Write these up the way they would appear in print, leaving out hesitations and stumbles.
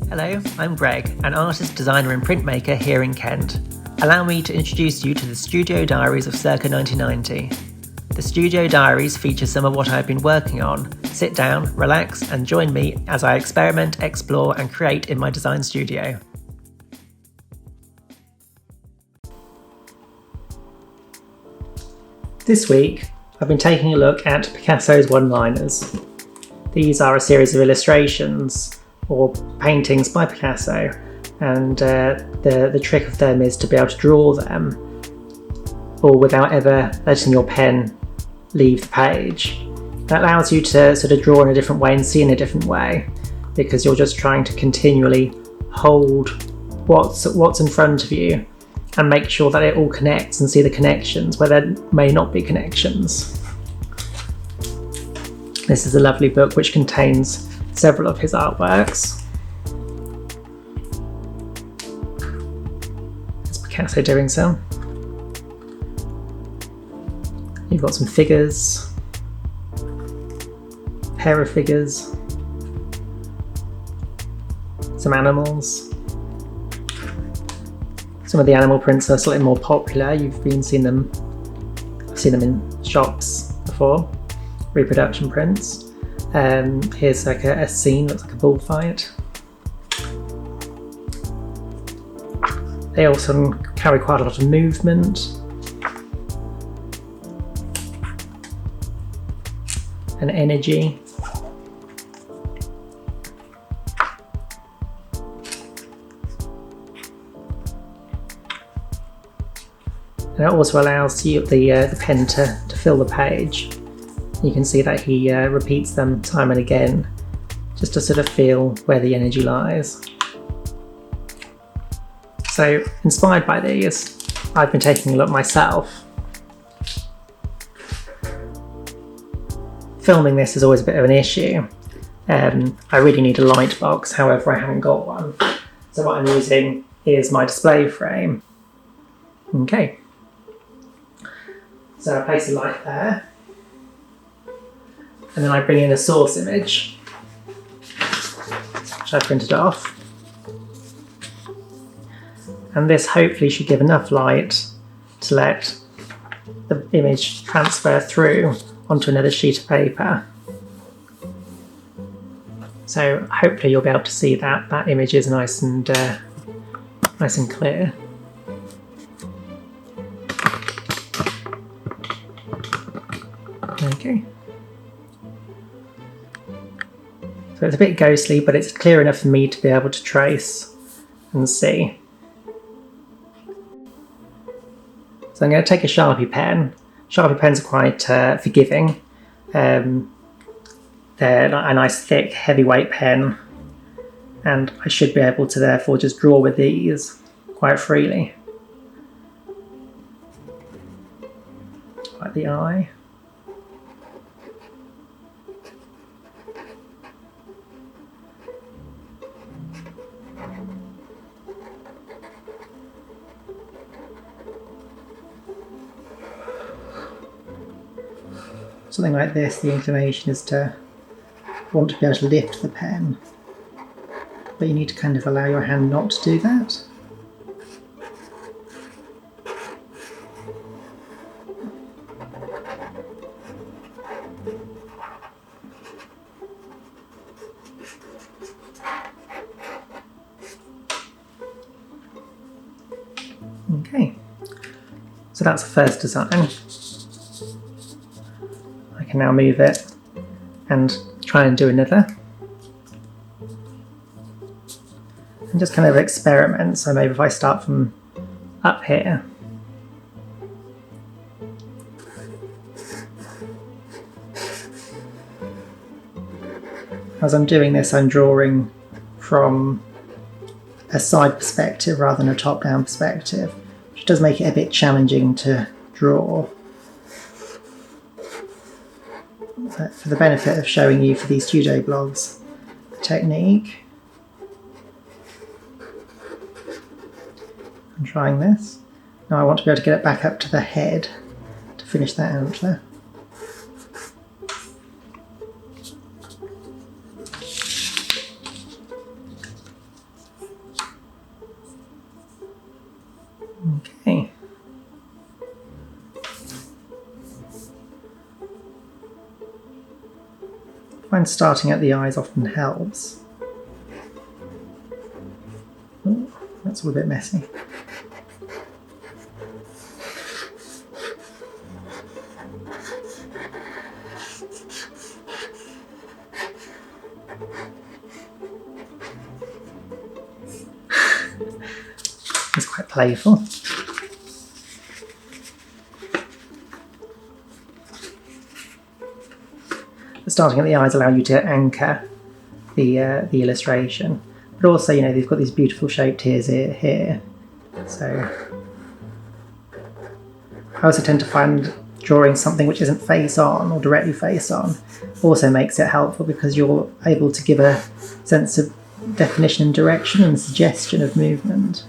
Hello, I'm Greg, an artist, designer and printmaker here in Kent. Allow me to introduce you to the Studio Diaries of Circa 1990. The Studio Diaries feature some of what I've been working on. Sit down, relax and join me as I experiment, explore and create in my design studio. This week, I've been taking a look at Picasso's one-liners. These are a series of illustrations or paintings by Picasso, and the trick of them is to be able to draw them all without ever letting your pen leave the page. That allows you to sort of draw in a different way and see in a different way, because you're just trying to continually hold what's in front of you and make sure that it all connects and see the connections where there may not be connections. This is a lovely book which contains several of his artworks. It's Picasso doing so. You've got some figures, a pair of figures, some animals. Some of the animal prints are slightly more popular. I've seen them in shops before, reproduction prints. Here's like a scene, looks like a bullfight. They also carry quite a lot of movement and energy. And it also allows you the pen to fill the page. You can see that he repeats them time and again, just to sort of feel where the energy lies. So, inspired by these, I've been taking a look myself. Filming this is always a bit of an issue. I really need a light box, however I haven't got one. So what I'm using is my display frame. Okay. So I place a light there. And then I bring in a source image, which I printed off. And this hopefully should give enough light to let the image transfer through onto another sheet of paper. So hopefully you'll be able to see that that image is nice and clear. Okay. So it's a bit ghostly, but it's clear enough for me to be able to trace and see. So I'm going to take a Sharpie pen. Sharpie pens are quite forgiving. They're a nice thick heavyweight pen, and I should be able to therefore just draw with these quite freely. Like the eye. Something like this, the inclination is to want to be able to lift the pen, but you need to kind of allow your hand not to do that. Okay, so that's the first design. I can now move it and try and do another. And just kind of experiment, so maybe if I start from up here. As I'm doing this, I'm drawing from a side perspective rather than a top-down perspective, which does make it a bit challenging to draw. But for the benefit of showing you for these studio blogs the technique, I'm trying this. Now I want to be able to get it back up to the head to finish that antler. find starting at the eyes often helps. Ooh, that's all a bit messy. It's quite playful. Starting at the eyes allow you to anchor the illustration, but also, you know, they've got these beautiful shaped tears here. So I also tend to find drawing something which isn't face on or directly face on also makes it helpful, because you're able to give a sense of definition and direction and suggestion of movement.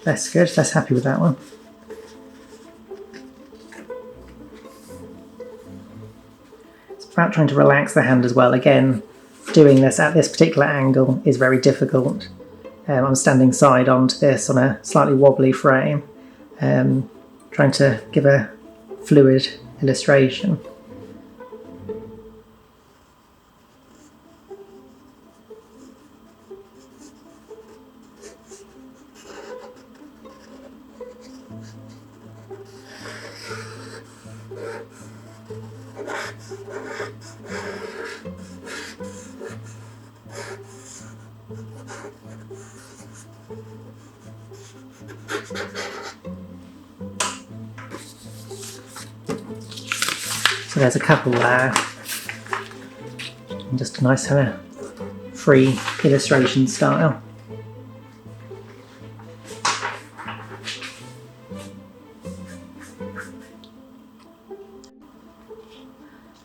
That's good, less happy with that one. It's about trying to relax the hand as well. Again, doing this at this particular angle is very difficult. I'm standing side on to this on a slightly wobbly frame, trying to give a fluid illustration. So there's a couple there, and just a nice kind of free illustration style.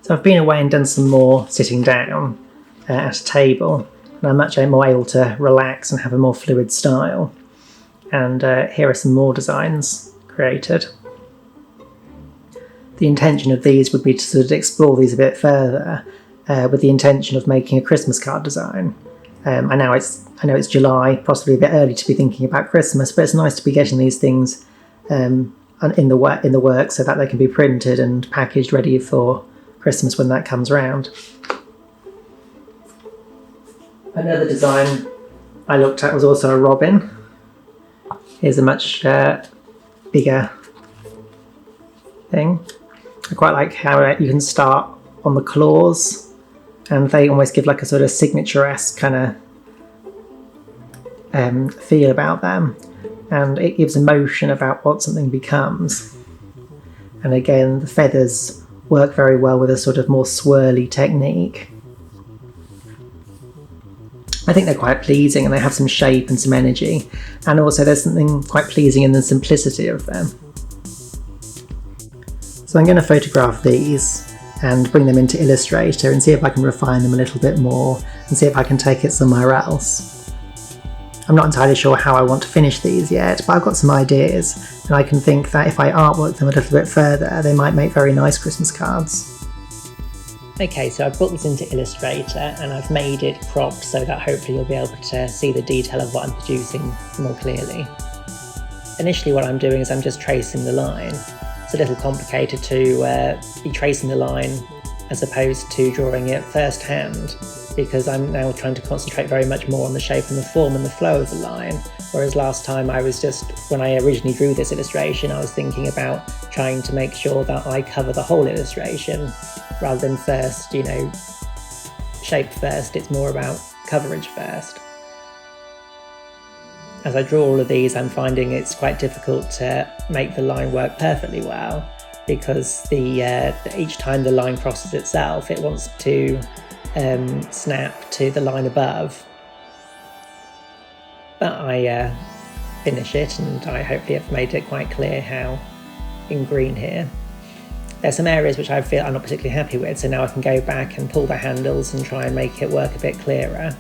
So I've been away and done some more sitting down at a table, and I'm much more able to relax and have a more fluid style. And here are some more designs created. The intention of these would be to sort of explore these a bit further, with the intention of making a Christmas card design. I know it's July, possibly a bit early to be thinking about Christmas, but it's nice to be getting these things in the work so that they can be printed and packaged ready for Christmas when that comes around. Another design I looked at was also a robin. Here's a much bigger thing. I quite like how you can start on the claws, and they almost give like a sort of signature-esque kind of feel about them, and it gives emotion about what something becomes. And again, the feathers work very well with a sort of more swirly technique. I think they're quite pleasing, and they have some shape and some energy, and also there's something quite pleasing in the simplicity of them. So I'm going to photograph these and bring them into Illustrator and see if I can refine them a little bit more and see if I can take it somewhere else. I'm not entirely sure how I want to finish these yet, but I've got some ideas, and I can think that if I artwork them a little bit further, they might make very nice Christmas cards. Okay, so I've brought this into Illustrator and I've made it cropped so that hopefully you'll be able to see the detail of what I'm producing more clearly. Initially what I'm doing is I'm just tracing the line. It's a little complicated to be tracing the line as opposed to drawing it first hand, because I'm now trying to concentrate very much more on the shape and the form and the flow of the line, whereas last time when I originally drew this illustration, I was thinking about trying to make sure that I cover the whole illustration rather than first, shape first. It's more about coverage first. As I draw all of these, I'm finding it's quite difficult to make the line work perfectly well, because each time the line crosses itself, it wants to snap to the line above. But I finish it, and I hopefully have made it quite clear how in green here. There's some areas which I feel I'm not particularly happy with, so now I can go back and pull the handles and try and make it work a bit clearer.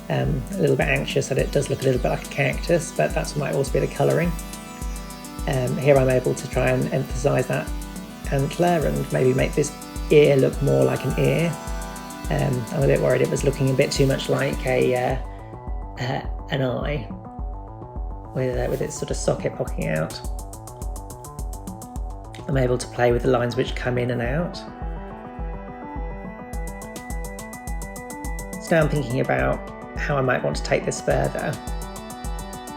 A little bit anxious that it does look a little bit like a cactus, but that might also be the colouring. Here I'm able to try and emphasise that antler and maybe make this ear look more like an ear. I'm a bit worried it was looking a bit too much like an eye with its sort of socket poking out. I'm able to play with the lines which come in and out. So now I'm thinking about how I might want to take this further.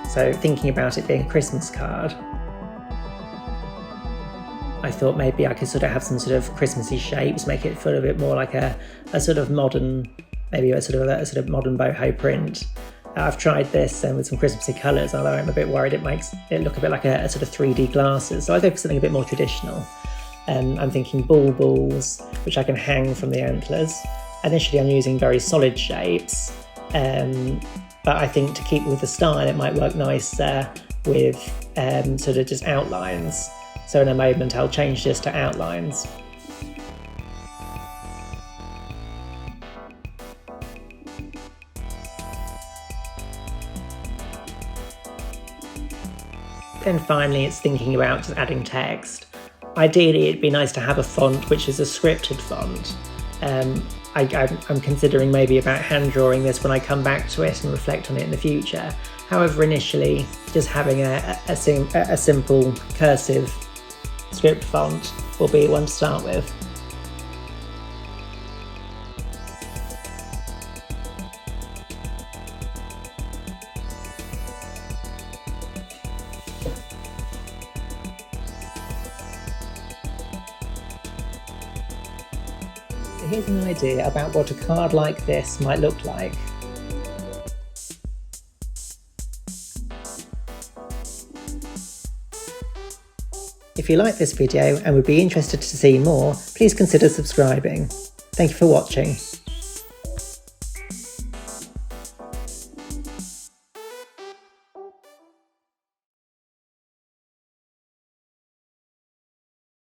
So thinking about it being a Christmas card, I thought maybe I could sort of have some sort of Christmassy shapes, make it feel a bit more like a sort of modern, maybe a sort of modern boho print. I've tried this with some Christmassy colours, although I'm a bit worried it makes it look a bit like a sort of 3D glasses. So I go for something a bit more traditional. I'm thinking balls, which I can hang from the antlers. Initially I'm using very solid shapes, but I think to keep with the style it might work nice with sort of just outlines. So in a moment I'll change this to outlines. Then finally it's thinking about just adding text. Ideally it'd be nice to have a font which is a scripted font. I'm considering maybe about hand drawing this when I come back to it and reflect on it in the future. However, initially just having a simple cursive script font will be one to start with. Here's an idea about what a card like this might look like. If you like this video and would be interested to see more, please consider subscribing. Thank you for watching.